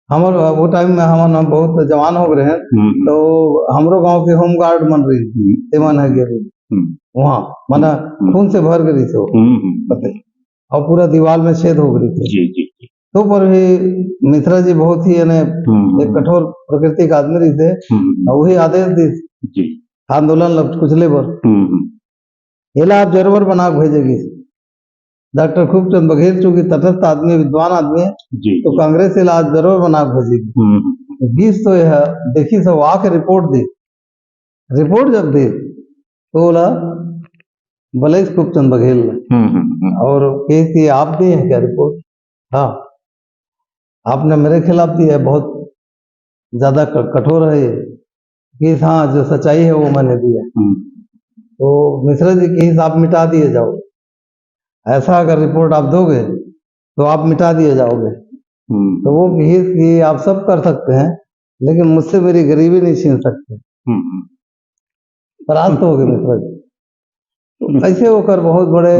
हमारे वो टाइम में हम बहुत जवान हो गए हैं तो हमरो गांव के होम गार्ड मन रही तेमन है गिरी वहाँ माना खून से भर गई थी पते और पूरा दीवार में छेद हो गई थी। तो पर भी मिश्रा जी बहुत ही एक कठोर प्रकृति का आदमी रही थे और वही आदेश दी आंदोलन कुचले पर एला आप जरूर बना भेजेगी। डॉक्टर खूबचंद बघेल चूंकि तटस्थ आदमी विद्वान आदमी है तो कांग्रेस इलाज जरूर बना भेजेगी। 20 तो यह देखी सब आके रिपोर्ट दी रिपोर्ट जब दी तो बोला भले खूबचंद बघेल और कि आप दिए हैं क्या रिपोर्ट? हाँ आपने मेरे खिलाफ दी है बहुत ज्यादा कठोर है ये कि हाँ जो सच्चाई है वो मैंने दी है। तो मिश्रा जी की आप मिटा दिए जाओ ऐसा अगर रिपोर्ट आप दोगे तो आप मिटा दिए जाओगे। तो वो कि आप सब कर सकते हैं लेकिन मुझसे मेरी गरीबी नहीं छीन सकते परास्त हो गए मिश्रा जी। तो ऐसे होकर बहुत बड़े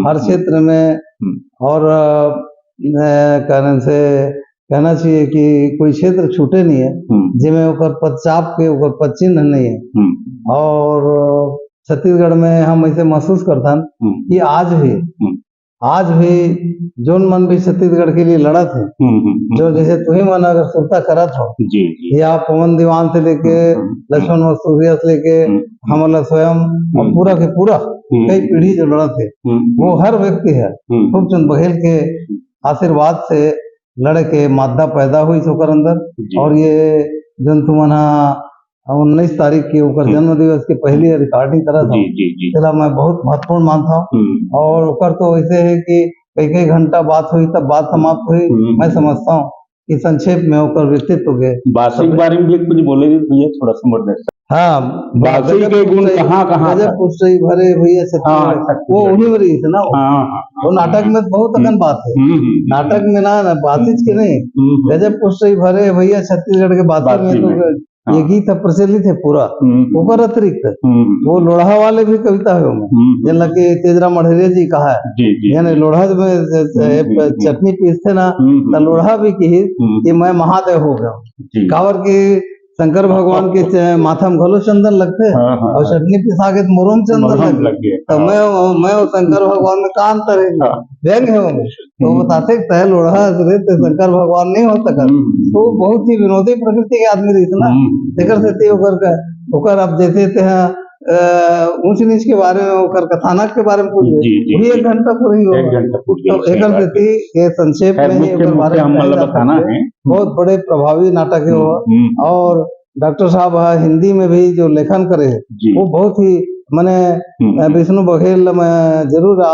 हर क्षेत्र में और कारण से कहना चाहिए कि कोई क्षेत्र छूटे नहीं है जिसमें ऊपर पदचाप के ऊपर पद चिन्ह नहीं है। और छत्तीसगढ़ में हम ऐसे महसूस करता कि आज भी आज भी जोन मन भी छत्तीसगढ़ के लिए लड़ा थे, जो जैसे तुम्ही मन अगर सुरता करत हो जी जी या पवन दीवान से लेके लक्ष्मण मसूरिया से लेके हमला स्वयं और पूरा के पूरा कई पीढ़ी जो लड़ा थे, वो हर व्यक्ति है खूबचंद बघेल के आशीर्वाद से लड़ के मादा पैदा हुई ओकर अंदर। और ये जन तुमन 19 तारीख के ऊपर जन्म दिवस के पहले रिकॉर्डिंग करा था, चला मैं बहुत महत्वपूर्ण मानता हूँ। और ऊपर तो ऐसे है कि कई कई घंटा बात हुई तब बात समाप्त हुई। मैं समझता हूँ कि संक्षेप में होकर व्यक्तित्व के बासी के बारे में भी कुछ बोलेंगे भैया, थोड़ा सा। हाँ, बासी के गुण कहाँ कहाँ भरे भैया वो उन्हीं में रही थी ना। वो नाटक में बहुत अगन बात है, नाटक में ना बासिज के नहीं, गजब पुष्टि भरे भैया छत्तीसगढ़ के बात में तो ये गीत प्रचलित है पूरा। ऊपर अतिरिक्त वो लोढ़ा वाले भी कविता है जन के तेजरा मढ़ेरिया जी कहा है, यानी लोढ़ा में चटनी पीसते ना तो लोढ़ा भी की कि मैं महादेव हो गया। कावर की शंकर भगवान के माथा में घलो चंदन लगते और चटनी पिसा के मोरों चंदन लगे, तो मैं शंकर भगवान में का अंतर है, व्यंग है वो। तो बताते तय लोढ़ा तो शंकर भगवान नहीं हो सका। तो बहुत ही विनोदी प्रकृति के आदमी रही ना, देकर से ओकर अब जैसे ऊंच नीच के बारे में ओकर कथानक के बारे में पूछ वही 1 घंटा पूरी हो। तो एकर देती के संक्षेप में ही ओकर बारे में बताना है। बहुत बड़े प्रभावी नाटक है वो। और डॉक्टर साहब हिंदी में भी जो लेखन करे वो बहुत ही मैंने विष्णु बघेल में जरूर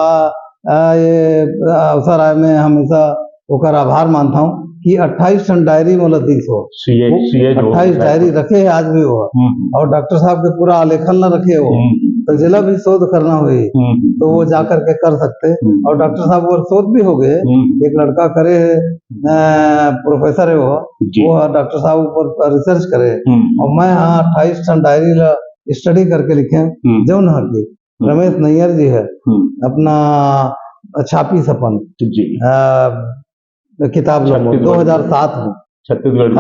ये अवसर आए में हमेशा ओकर आभार मानता हूँ कि 28 टन डायरी मोला दिस हो, 28 डायरी रखे है आज भी वो। और डॉक्टर साहब के पूरा आलेखन न रखे हो, तो जिला भी शोध करना हुई तो वो जा करके कर सकते। और डॉक्टर साहब वो शोध भी हो गए, एक लड़का करे प्रोफेसर है वो डॉक्टर साहब ऊपर रिसर्च करे। और मैं 28 टन डायरी स्टडी करके लिखे जो न की रमेश नैयर जी है अपना छापी सपन किताब लो 2007 में छत्तीसगढ़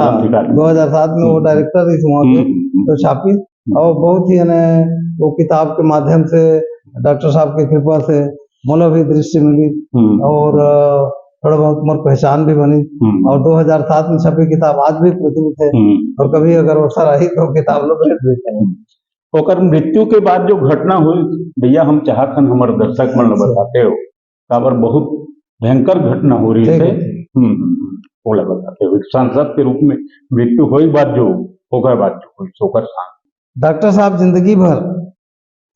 2007 में वो डायरेक्टर इस वहाँ के तो छापी। और बहुत ही वो किताब के माध्यम से डॉक्टर साहब की कृपा से मोला भी दृष्टि मिली और थोड़ा बहुत मोर पहचान भी बनी। और 2007 में छपी किताब आज भी प्रचलित है और कभी अगर अवसर आई तो किताब लोग भेज देते हैं। ओकर मृत्यु के बाद जो घटना हुई भैया हम चाहत हन हमारे दर्शक मन बताते हो काबर बहुत भयंकर घटना हो रही है। बोला बताते हो सांसद के रूप में मृत्यु हुई बाद जो ओकर बाद जो हुई सोकर डॉक्टर साहब जिंदगी भर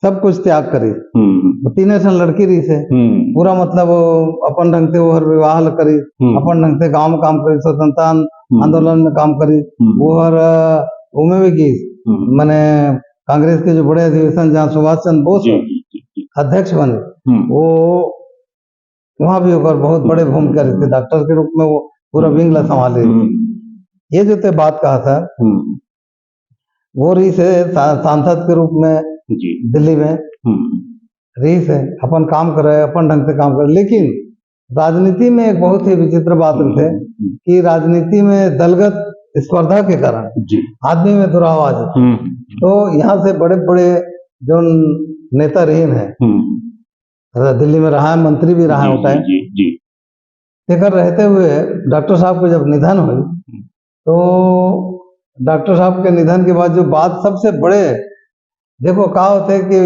सब कुछ त्याग करे। 3 लड़की रही से पूरा मतलब अपन ढंग से वो हर विवाह करी, अपन ढंग से गांव में काम करी, स्वतंत्रता आंदोलन में काम करी। वो हर उमे भी की मैंने कांग्रेस के जो बड़े अधिवेशन जहाँ सुभाष चंद्र बोस अध्यक्ष बने वो वहां भी होकर बहुत बड़े भूमिका रही थी डॉक्टर के रूप में। वो पूरा विंगला संभाले। ये जो ते बात कहा था वो रही से सांसद के रूप में दिल्ली में रही से अपन काम करे, अपन ढंग से काम करे। लेकिन राजनीति में एक बहुत ही विचित्र बात थे कि राजनीति में दलगत स्पर्धा के कारण आदमी में दुराव आ जाता। तो यहाँ से बड़े बड़े जो नेता रहे हैं दिल्ली में रहा है, मंत्री भी रहा होता है, लेकर रहते हुए डॉक्टर साहब के जब निधन हुई तो डॉक्टर साहब के निधन के बाद जो बात सबसे बड़े देखो क्या होते है कि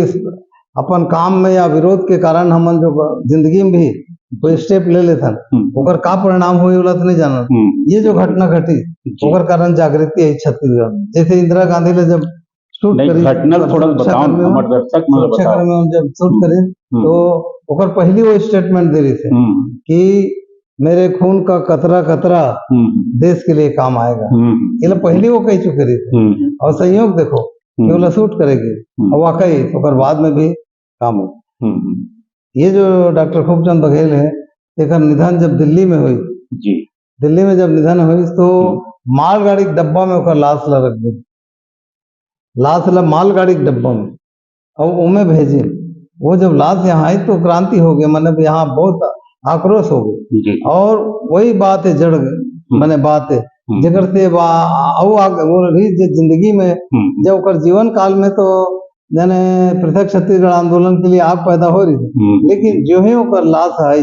अपन काम में या विरोध के कारण हम जो जिंदगी में भी कोई स्टेप ले लेते ओकर का परिणाम हुई वाला तो नहीं जाना। ये जो घटना घटी ओकर कारण जागृति है छत्तीसगढ़ में। जैसे इंदिरा गांधी ने जब शूट करी जब शूट करे तो ओकर पहली वो स्टेटमेंट दे रही थे कि मेरे खून का कतरा कतरा देश के लिए काम आएगा। ये पहली वो कह चुके रही थे और संयोग देखो केवल शूट करेगी और वाकई ओकर बाद में भी काम हो। ये जो डॉक्टर खूबचंद बघेल है एक निधन जब दिल्ली में हुई दिल्ली में जब निधन हुई तो मालगाड़ी के डब्बा में ओकर लाश ला रख दी, लाश ला मालगाड़ी के डब्बा में और उमे भेजी। वो जब लाश यहाँ आई तो क्रांति हो गई, मतलब यहाँ बहुत आक्रोश हो गई। और वही बात है जड़ मैंने बात है जगह से वो जिंदगी में जब ओकर जीवन काल में तो जाने पृथक छत्तीसगढ़ आंदोलन के लिए आग पैदा हो रही थी, लेकिन जो ही ओकर लाश आई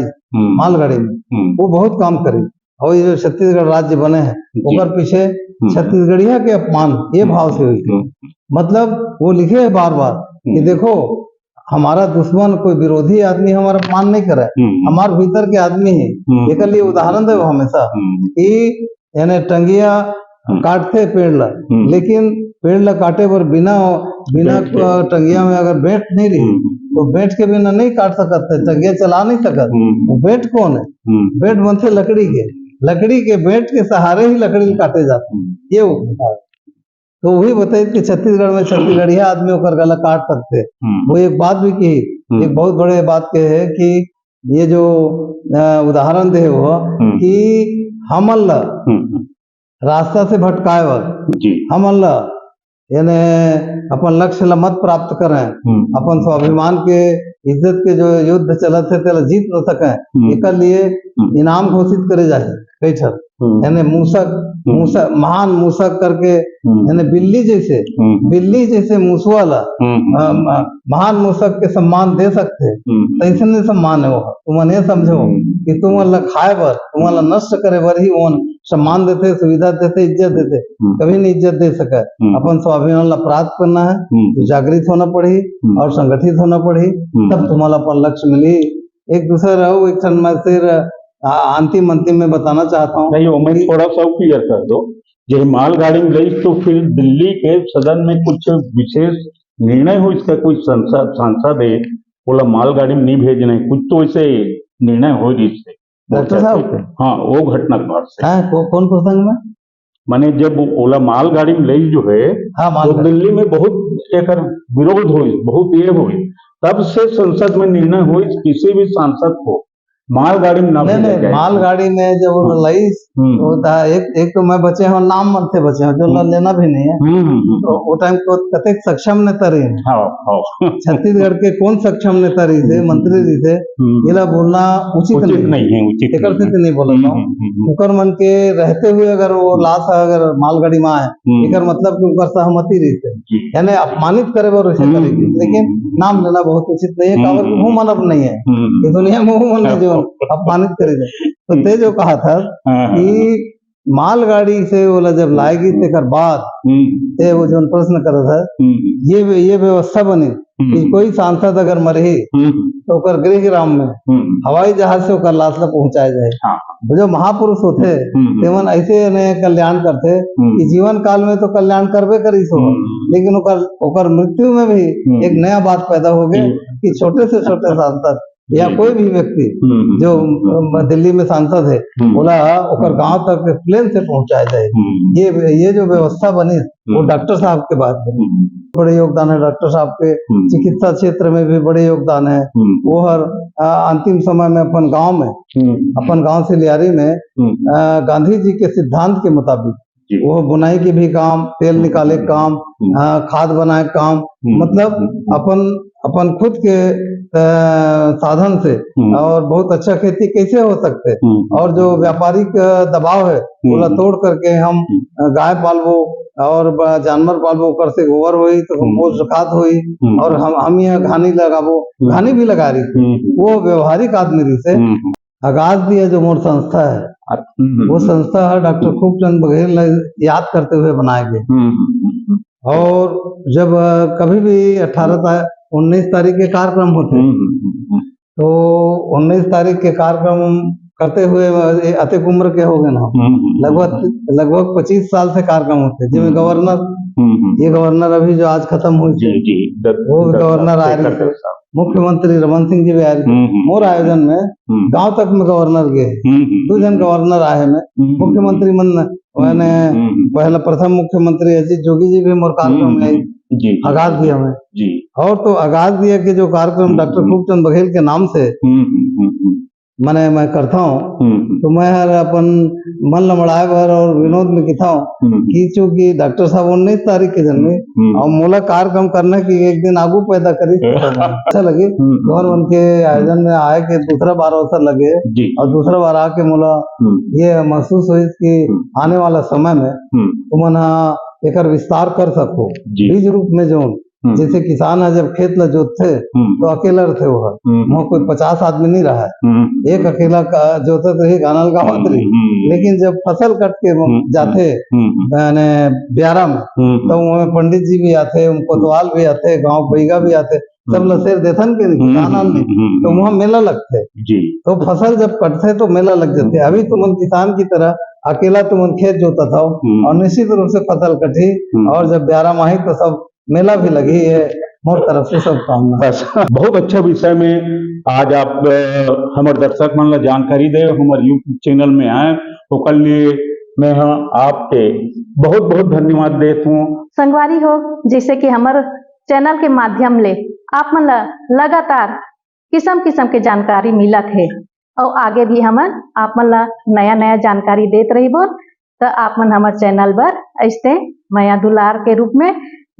मालगाड़ी में वो बहुत काम करी। और ये जो छत्तीसगढ़ राज्य बने हैं ओकर पीछे छत्तीसगढ़िया के अपमान ये भाव से हुई। मतलब वो लिखे है बार बार कि देखो हमारा दुश्मन कोई विरोधी आदमी हमारा अपमान नहीं करे, हमारे भीतर के आदमी है। एक लिए उदाहरण दे हमेशा कि यानी टंगिया काटते पेड़ ला, लेकिन पेड़ ला काटे पर बिना टंगिया में अगर बेट नहीं रही तो बेट के बिना नहीं काट सकते, टंगिया चला नहीं सकत। वो बेट कौन है? बेट बनते लकड़ी के बेट के सहारे ही लकड़ी काटे जाते हैं। ये वो बताया। तो वही बताइए कि छत्तीसगढ़ में छत्तीसगढ़िया आदमी होकर गला काट सकते। वो एक बात भी की, एक बहुत बड़े बात के है कि ये जो उदाहरण दे वो कि हमन ला रास्ता से भटकाए वर हमन ला यानी अपन लक्ष्य ला मत प्राप्त करें, अपन स्वाभिमान के इज्जत के जो युद्ध चलत है तेला जीत न सके, एक लिए इनाम घोषित करे जाए बैठल। यानी मूसक महान मूसक करके यानी बिल्ली जैसे मूसवा ला महान मूसक के सम्मान दे सकते, ऐसे नहीं सम्मान है वो। तुम ये समझो कि तुम खाए बर तुम नष्ट करे बर ही वो सम्मान देते, सुविधा देते, इज्जत देते, कभी नहीं इज्जत दे सके। अपन स्वाभिमान ला प्राप्त करना है तो जागृत होना पड़ी और संगठित होना पड़ी, तब तुम्हारा अपन लक्ष्य मिली। एक दूसरा रहो एक क्षण में फिर अंतिम में बताना चाहता हूँ। नहीं वो मैं थोड़ा सा क्लियर कर दो। जो मालगाड़ी में गई तो फिर दिल्ली के सदन में कुछ विशेष निर्णय हो, इसका कोई सांसद है बोला मालगाड़ी में नहीं भेजने, कुछ तो ऐसे निर्णय हो जिससे डॉक्टर साहब। हाँ वो घटना के से कौन प्रसंग में माने जब ओला मालगाड़ी में लई जो है तो दिल्ली में बहुत एक विरोध हुई, बहुत ये हुई, तब से संसद में निर्णय हुई किसी भी सांसद को मालगाड़ी में नहीं मालगाड़ी में जब लई होता है एक तो मैं बचे हूँ नाम मन से बचे हूँ जो लेना भी नहीं है। तो वो टाइम को कतेक सक्षम नेता रही छत्तीसगढ़ के कौन सक्षम नेता रही थे मंत्री जी थे, ये बोलना उचित नहीं है, एक नहीं बोलता हूँ। उकर मन के रहते हुए अगर वो लाश अगर मालगाड़ी में आए एक मतलब कि उनका सहमति रही थे, यानी अपमानित करे बर वैसे करेगी, लेकिन नाम लेना बहुत उचित नहीं है। काबर मुंह मनब नहीं है ये दुनिया में, मुंह मन जो अपमानित करे जाए। तो ते जो कहा था कि मालगाड़ी से बोला जब लाएगी तेकर बाद ते वो जो प्रश्न कर था ये व्यवस्था बनी कि कोई सांसद अगर मरे तो ओकर गृहग्राम में हवाई जहाज से ओकर लाश ला पहुंचाया जाए। जो महापुरुष होते तेमन ऐसे कल्याण करते कि जीवन काल में तो कल्याण करबे करी सो, लेकिन ओकर मृत्यु में भी एक नया बात पैदा हो गया कि छोटे से छोटे सांसद या कोई भी व्यक्ति जो दिल्ली में सांसद है बोला ओकर गांव तक प्लेन से पहुंचाया जाए। ये जो व्यवस्था बनी वो डॉक्टर साहब के बाद बनी, बड़े योगदान है डॉक्टर साहब के। चिकित्सा क्षेत्र में भी बड़े योगदान है। वो हर अंतिम समय में अपन गांव से लियारी में गांधी जी के सिद्धांत के मुताबिक वो बुनाई के भी काम, तेल निकाले काम, खाद बनाए काम, मतलब अपन खुद के साधन से और बहुत अच्छा खेती कैसे हो सकते, और जो व्यापारिक दबाव है बोला तोड़ करके हम गाय पालबो और जानवर पालबो, कर से गोबर हुई तो कंपोस्ट खाद हुई, और हम यहाँ घानी लगाबो, घानी भी लगा रही। वो व्यवहारिक आदमी रही से आगाज दिया जो मोर संस्था है, वो संस्था है डॉक्टर खूबचंद बघेल याद करते हुए बनाए गए। और जब कभी भी 19 तारीख के कार्यक्रम होते तो 19 तारीख के कार्यक्रम करते हुए अतिक उम्र के हो गए ना, लगभग 25 साल से कार्यक्रम होते, जिसमें गवर्नर अभी जो आज खत्म हुई वो गवर्नर आए रहे, मुख्यमंत्री रमन सिंह जी भी आए रहे। मोर आयोजन में गांव तक में गवर्नर गए, 2 जन गवर्नर आए में, मुख्यमंत्री मन मैंने पहला प्रथम मुख्यमंत्री अजीत जोगी जी भी मोर कार्यक्रम में आगाज दिया मैं और तो आगाज दिया कि जो कार्यक्रम डॉक्टर खूबचंद बघेल के नाम से मैं करता हूँ, तो मैं अपन मन लमड़ाए भर और विनोद में किथा हूँ कि चूंकि डॉक्टर साहब 19 तारीख के जन्मे और मोला कार्यक्रम करने की एक दिन आगू पैदा करी अच्छा लगे। गौर के आयोजन में आए के दूसरा बार अवसर लगे और दूसरा बार आके मोला ये महसूस हुई कि आने वाला समय में तुम एक विस्तार कर सको बीज रूप में जो जैसे किसान है जब खेत ला जोतते तो अकेला रहते वो वहाँ कोई 50 आदमी नहीं रहा है, एक अकेला जोते तो एक आनल का मंत्री। लेकिन जब फसल कट के जाते मैंने ब्यारा में तो वहाँ पंडित जी भी आते, कोतवाल भी आते, गांव बैगा भी आते, सब लसेर देथन के किसान तो वहाँ मेला लगते जी। तो फसल जब कटते तो मेला लग जाते। अभी तुम किसान की तरह अकेला तुम खेत जोता था और निश्चित रूप से फसल कटी और जब 11 माही तो सब मेला भी लगी है। मोर तरफ से सब काम बस बहुत अच्छा विषय में आज आप हमारे दर्शक मन ला जानकारी दे हमारे यूट्यूब चैनल में आए ओकर लिए मैं आपके बहुत बहुत धन्यवाद देता हूँ। संगवारी हो जैसे कि हमारे चैनल के माध्यम ले आप मन ला लगातार किस्म किस्म के जानकारी मिलत है और आगे भी हमन आप मन ला नया नया जानकारी देते रही बो। तो आप मन हमारे चैनल पर ऐसे माया दुलार के रूप में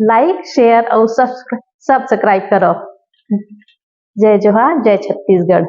लाइक शेयर और सब्सक्राइब करो। जय जोहार, जय छत्तीसगढ़।